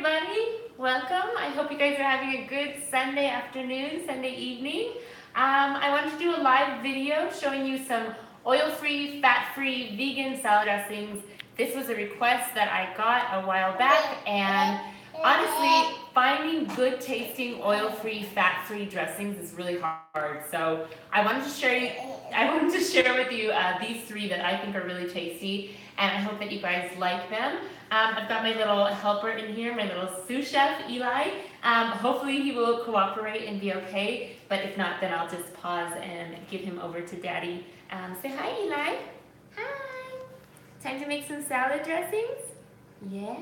everybody. Welcome. I hope you guys are having a good Sunday afternoon, Sunday evening. I wanted to do a live video showing you some oil-free, fat-free, vegan salad dressings. This was a request that I got a while back, and honestly, finding good tasting oil-free, fat-free dressings is really hard. So I wanted to share with you these three that I think are really tasty, and I hope that you guys like them. I've got my little helper in here, my little sous chef, Eli. Hopefully he will cooperate and be okay, but if not, then I'll just pause and give him over to Daddy. Say hi, Eli. Hi. Time to make some salad dressings? Yeah.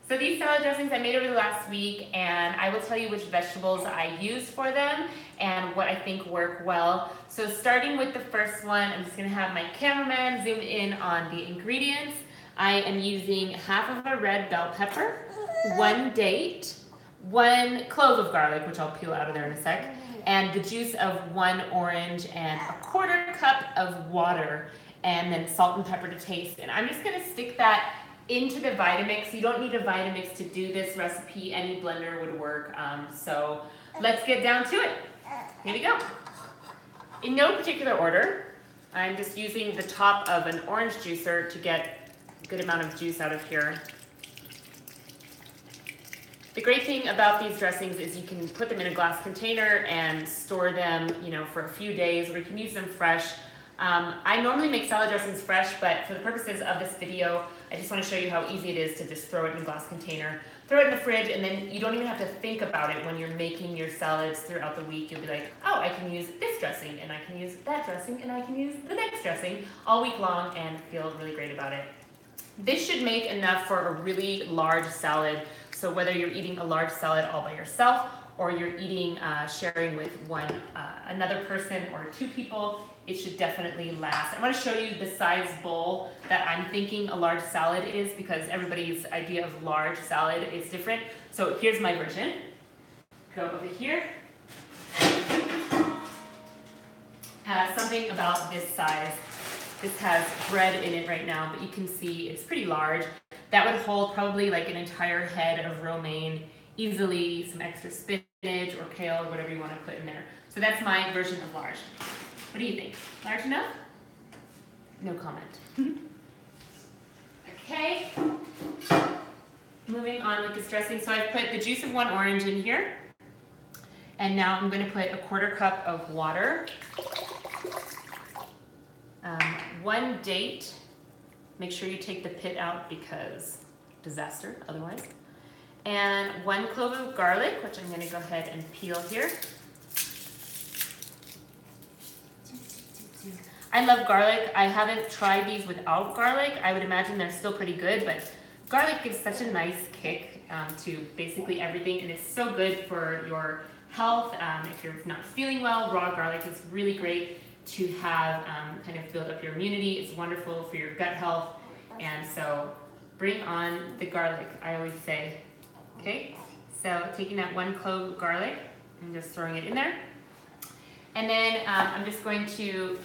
So these salad dressings I made over the last week, and I will tell you which vegetables I used for them and what I think work well. So starting with the first one, I'm just gonna have my cameraman zoom in on the ingredients. I am using half of a red bell pepper, 1 date, 1 clove of garlic, which I'll peel out of there in a sec, and the juice of 1 orange and 1/4 cup of water, and then salt and pepper to taste. And I'm just gonna stick that into the Vitamix. You don't need a Vitamix to do this recipe. Any blender would work. So let's get down to it. Here we go. In no particular order, I'm just using the top of an orange juicer to get a good amount of juice out of here. The great thing about these dressings is you can put them in a glass container and store them, for a few days, or you can use them fresh. I normally make salad dressings fresh, but for the purposes of this video, I just want to show you how easy it is to just throw it in a glass container, throw it in the fridge, and then you don't even have to think about it when you're making your salads throughout the week. You'll be like, oh, I can use this dressing, and I can use that dressing, and I can use the next dressing all week long and feel really great about it. This should make enough for a really large salad. So whether you're eating a large salad all by yourself, or you're eating, sharing with another person or 2 people, it should definitely last. I want to show you the size bowl that I'm thinking a large salad is, because everybody's idea of large salad is different. So here's my version. Go over here. Something about this size. This has bread in it right now, but you can see it's pretty large. That would hold probably like an entire head of romaine, easily, some extra spinach or kale or whatever you want to put in there. So that's my version of large. What do you think? Large enough? No comment. Okay. Moving on with this dressing. So I've put the juice of 1 orange in here. And now I'm going to put a 1/4 cup of water. 1 date. Make sure you take the pit out because disaster otherwise. And 1 clove of garlic, which I'm going to go ahead and peel here. I love garlic. I haven't tried these without garlic. I would imagine they're still pretty good, but garlic gives such a nice kick to basically everything, and it's so good for your health. If you're not feeling well, raw garlic is really great to have kind of build up your immunity. It's wonderful for your gut health, and so bring on the garlic, I always say. Okay, so taking that 1 clove of garlic and just throwing it in there. And then I'm just going to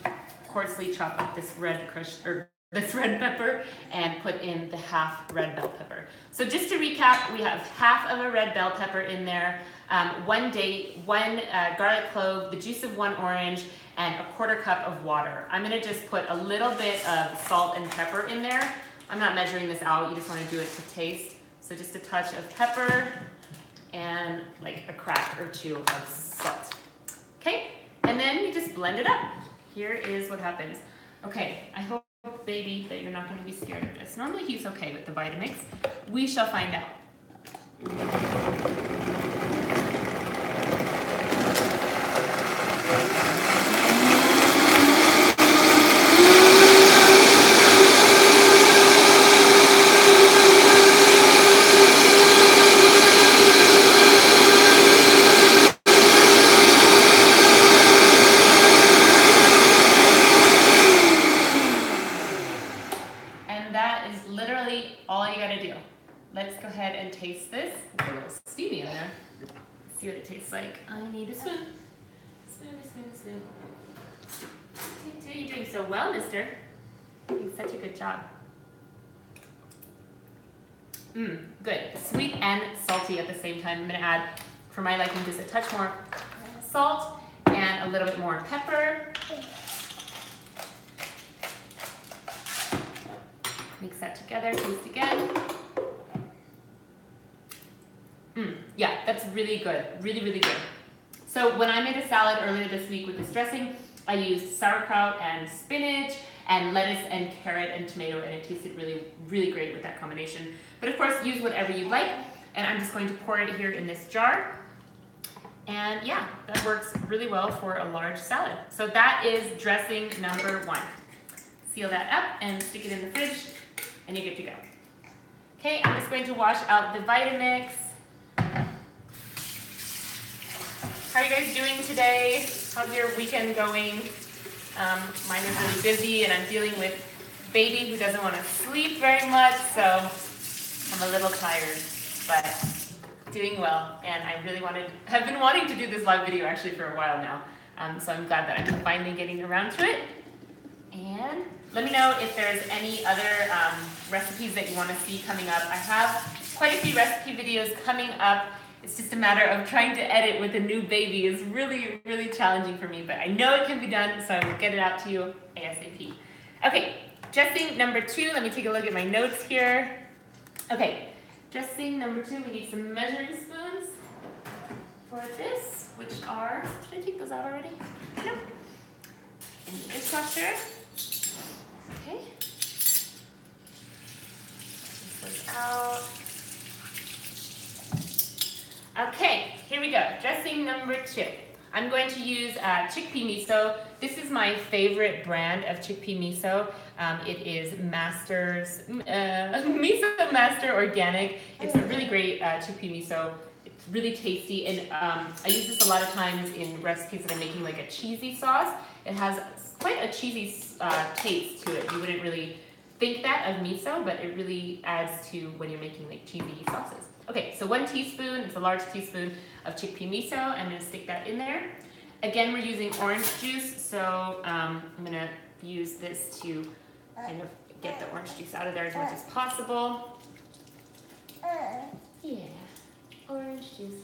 coarsely chop up this red pepper and put in the half red bell pepper. So just to recap, we have half of a red bell pepper in there, 1 date, 1 garlic clove, the juice of 1 orange, and a 1/4 cup of water. I'm gonna just put a little bit of salt and pepper in there. I'm not measuring this out, you just wanna do it to taste. So just a touch of pepper and like a crack or 2 of salt. Okay, and then you just blend it up. Here is what happens. Okay, I hope, baby, that you're not going to be scared of this. Normally he's okay with the Vitamix. We shall find out. Let's go ahead and taste this. It's a little steamy in there. Let's see what it tastes like. I need a spoon. Spoon. You're doing so well, mister. You're doing such a good job. Good. Sweet and salty at the same time. I'm gonna add, for my liking, just a touch more salt and a little bit more pepper. Mix that together, taste again. Yeah, that's really good, really, really good. So when I made a salad earlier this week with this dressing, I used sauerkraut and spinach and lettuce and carrot and tomato, and it tasted really, really great with that combination. But of course, use whatever you like, and I'm just going to pour it here in this jar. And yeah, that works really well for a large salad. So that is dressing number 1. Seal that up and stick it in the fridge, and you're good to go. Okay, I'm just going to wash out the Vitamix. How are you guys doing today? How's your weekend going? Mine is really busy, and I'm dealing with baby who doesn't want to sleep very much, so I'm a little tired, but doing well. And I really have been wanting to do this live video actually for a while now, so I'm glad that I'm finally getting around to it. And let me know if there's any other recipes that you want to see coming up. I have quite a few recipe videos coming up. It's just a matter of trying to edit with a new baby is really, really challenging for me, but I know it can be done, so I will get it out to you ASAP. Okay, dressing number 2, let me take a look at my notes here. Okay, dressing number 2, we need some measuring spoons for this, which are, did I take those out already? No. In the dishwasher. Okay. Take those out. Okay, here we go. Dressing number 2. I'm going to use chickpea miso. This is my favorite brand of chickpea miso. It is Miso Master Organic. It's a really great chickpea miso. It's really tasty, and I use this a lot of times in recipes that I'm making, like a cheesy sauce. It has quite a cheesy taste to it. You wouldn't really think that of miso, but it really adds to when you're making like cheesy sauces. Okay, so 1 teaspoon, it's a large teaspoon of chickpea miso. I'm gonna stick that in there. Again, we're using orange juice, so I'm gonna use this to kind of get the orange juice out of there as much as possible. Yeah, orange juice.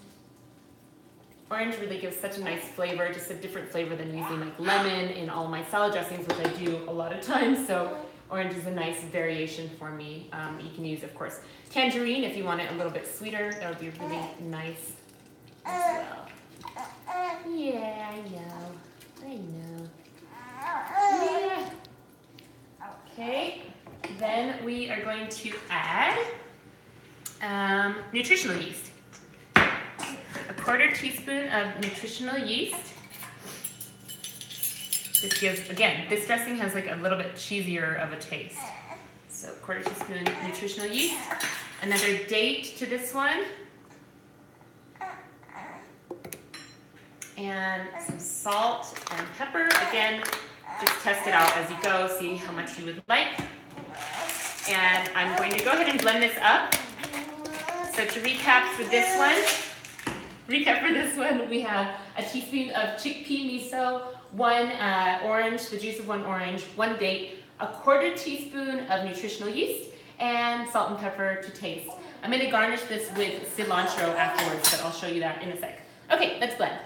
Orange really gives such a nice flavor, just a different flavor than using like lemon in all my salad dressings, which I do a lot of times. So orange is a nice variation for me. You can use, of course, tangerine if you want it a little bit sweeter. That would be really nice as well. Yeah, I know. I know. Yeah. Okay, then we are going to add nutritional yeast. A 1/4 teaspoon of nutritional yeast. This gives, again, this dressing has like a little bit cheesier of a taste. So 1/4 teaspoon nutritional yeast. Another date to this one. And some salt and pepper. Again, just test it out as you go, see how much you would like. And I'm going to go ahead and blend this up. So to recap for this one, we have a teaspoon of chickpea miso, 1 orange, the juice of 1 orange, 1 date, a 1/4 teaspoon of nutritional yeast, and salt and pepper to taste. I'm going to garnish this with cilantro afterwards, but I'll show you that in a sec. Okay, let's blend.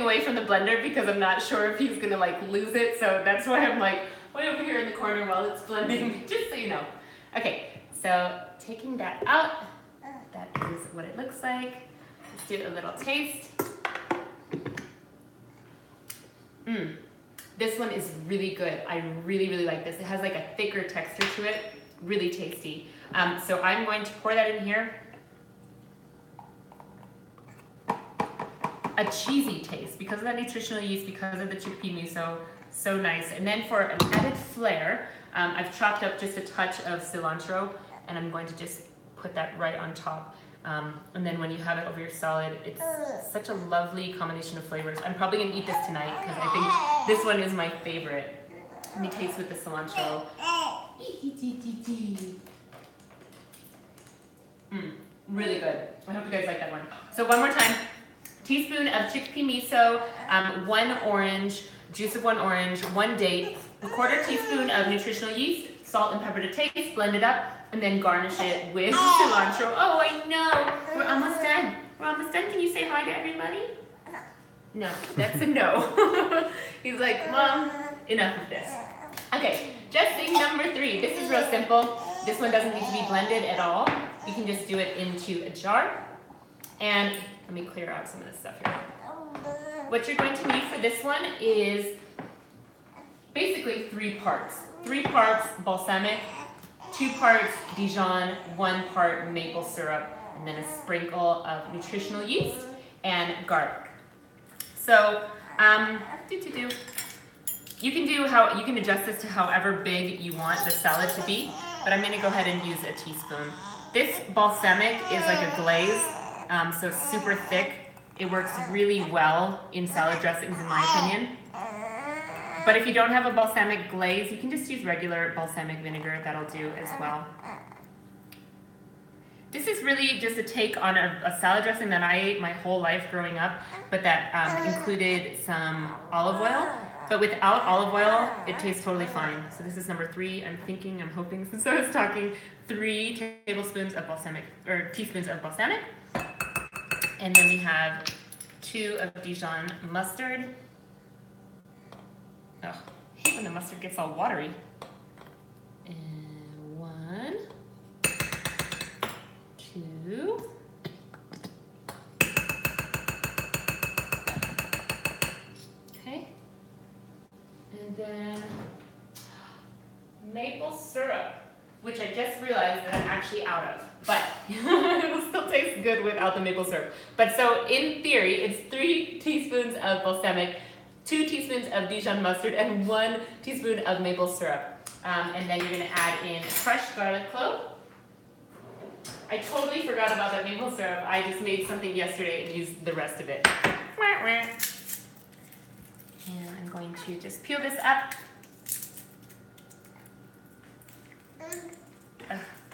Away from the blender because I'm not sure if he's gonna like lose it, so that's why I'm like way over here in the corner while it's blending, just so you know. Okay, so taking that out, that is what it looks like. Let's do a little taste. This one is really good. I really, really like this. It has like a thicker texture to it, really tasty. So I'm going to pour that in here. A cheesy taste because of that nutritional yeast, because of the chickpea miso, so nice. And then for an added flair, I've chopped up just a touch of cilantro, and I'm going to just put that right on top. And then when you have it over your salad, it's such a lovely combination of flavors. I'm probably gonna eat this tonight because I think this one is my favorite. Let me taste with the cilantro. Really good. I hope you guys like that one. So one more time, teaspoon of chickpea miso, 1 orange, juice of 1 orange, 1 date, 1/4 teaspoon of nutritional yeast, salt and pepper to taste, blend it up, and then garnish it with cilantro. Oh, I know. We're almost done. We're almost done. Can you say hi to everybody? No, that's a no. He's like, Mom, enough of this. Okay, dressing number 3. This is real simple. This one doesn't need to be blended at all. You can just do it into a jar. And let me clear out some of this stuff here. What you're going to need for this one is basically 3 parts. 3 parts balsamic, 2 parts Dijon, 1 part maple syrup, and then a sprinkle of nutritional yeast and garlic. So, you can adjust this to however big you want the salad to be, but I'm gonna go ahead and use a teaspoon. This balsamic is like a glaze, so it's super thick. It works really well in salad dressings, in my opinion. But if you don't have a balsamic glaze, you can just use regular balsamic vinegar. That'll do as well. This is really just a take on a salad dressing that I ate my whole life growing up, but that included some olive oil. But without olive oil, it tastes totally fine. So this is number 3. I'm hoping, since I was talking, 3 tablespoons of balsamic, or teaspoons of balsamic. And then we have 2 of Dijon mustard. Oh, I hate when the mustard gets all watery. And 1, 2. Okay. And then maple syrup, which I just realized that I'm actually out of, but it'll still taste good without the maple syrup. But so in theory, it's 3 teaspoons of balsamic, 2 teaspoons of Dijon mustard, and 1 teaspoon of maple syrup. And then you're gonna add in crushed garlic clove. I totally forgot about that maple syrup. I just made something yesterday and used the rest of it. And I'm going to just peel this up.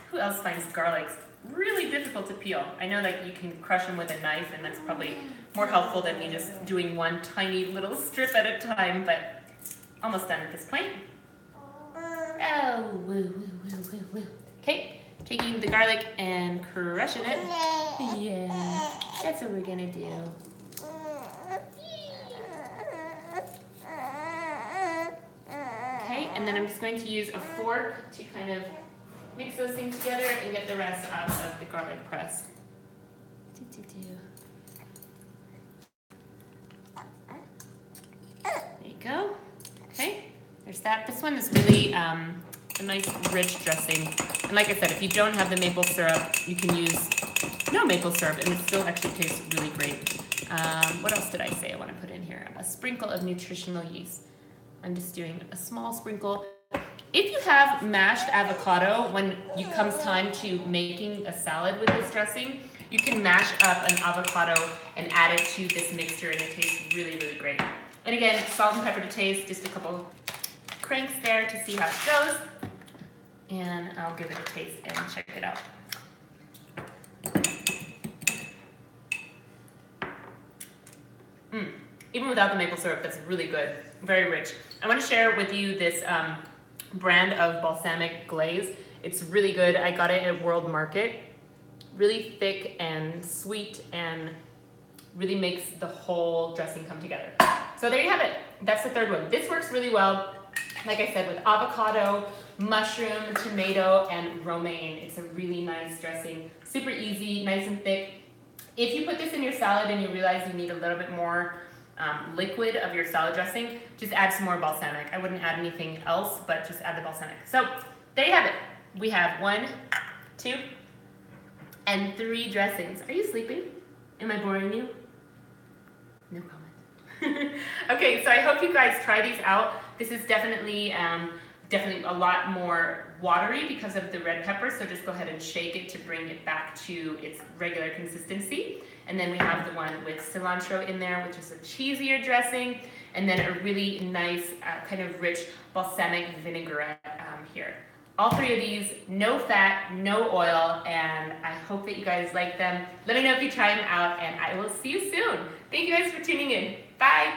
Who else finds garlics really difficult to peel? I know that you can crush them with a knife, and that's probably more helpful than me just doing one tiny little strip at a time, but almost done at this point. Oh, woo, woo, woo, woo, woo. Okay, taking the garlic and crushing it. Yeah, that's what we're gonna do. Okay, and then I'm just going to use a fork to kind of mix those things together and get the rest out of the garlic press. There you go. Okay, there's that. This one is really a nice rich dressing. And like I said, if you don't have the maple syrup, you can use no maple syrup and it still actually tastes really great. What else did I say I want to put in here? A sprinkle of nutritional yeast. I'm just doing a small sprinkle. If you have mashed avocado, when it comes time to making a salad with this dressing, you can mash up an avocado and add it to this mixture and it tastes really, really great. And again, salt and pepper to taste, just a couple cranks there to see how it goes. And I'll give it a taste and check it out. Even without the maple syrup, that's really good, very rich. I want to share with you this brand of balsamic glaze. It's really good. I got it at World Market. Really thick and sweet and really makes the whole dressing come together. So there you have it. That's the 3rd one. This works really well, like I said, with avocado, mushroom, tomato, and romaine. It's a really nice dressing. Super easy, nice and thick. If you put this in your salad and you realize you need a little bit more liquid of your salad dressing, just add some more balsamic. I wouldn't add anything else, but just add the balsamic. So there you have it. We have 1, 2, and 3 dressings. Are you sleeping? Am I boring you? No comment. Okay, so I hope you guys try these out. This is definitely a lot more watery because of the red pepper, so just go ahead and shake it to bring it back to its regular consistency. And then we have the one with cilantro in there, which is a cheesier dressing, and then a really nice kind of rich balsamic vinaigrette here. All three of these, no fat, no oil, and I hope that you guys like them. Let me know if you try them out, and I will see you soon. Thank you guys for tuning in. Bye.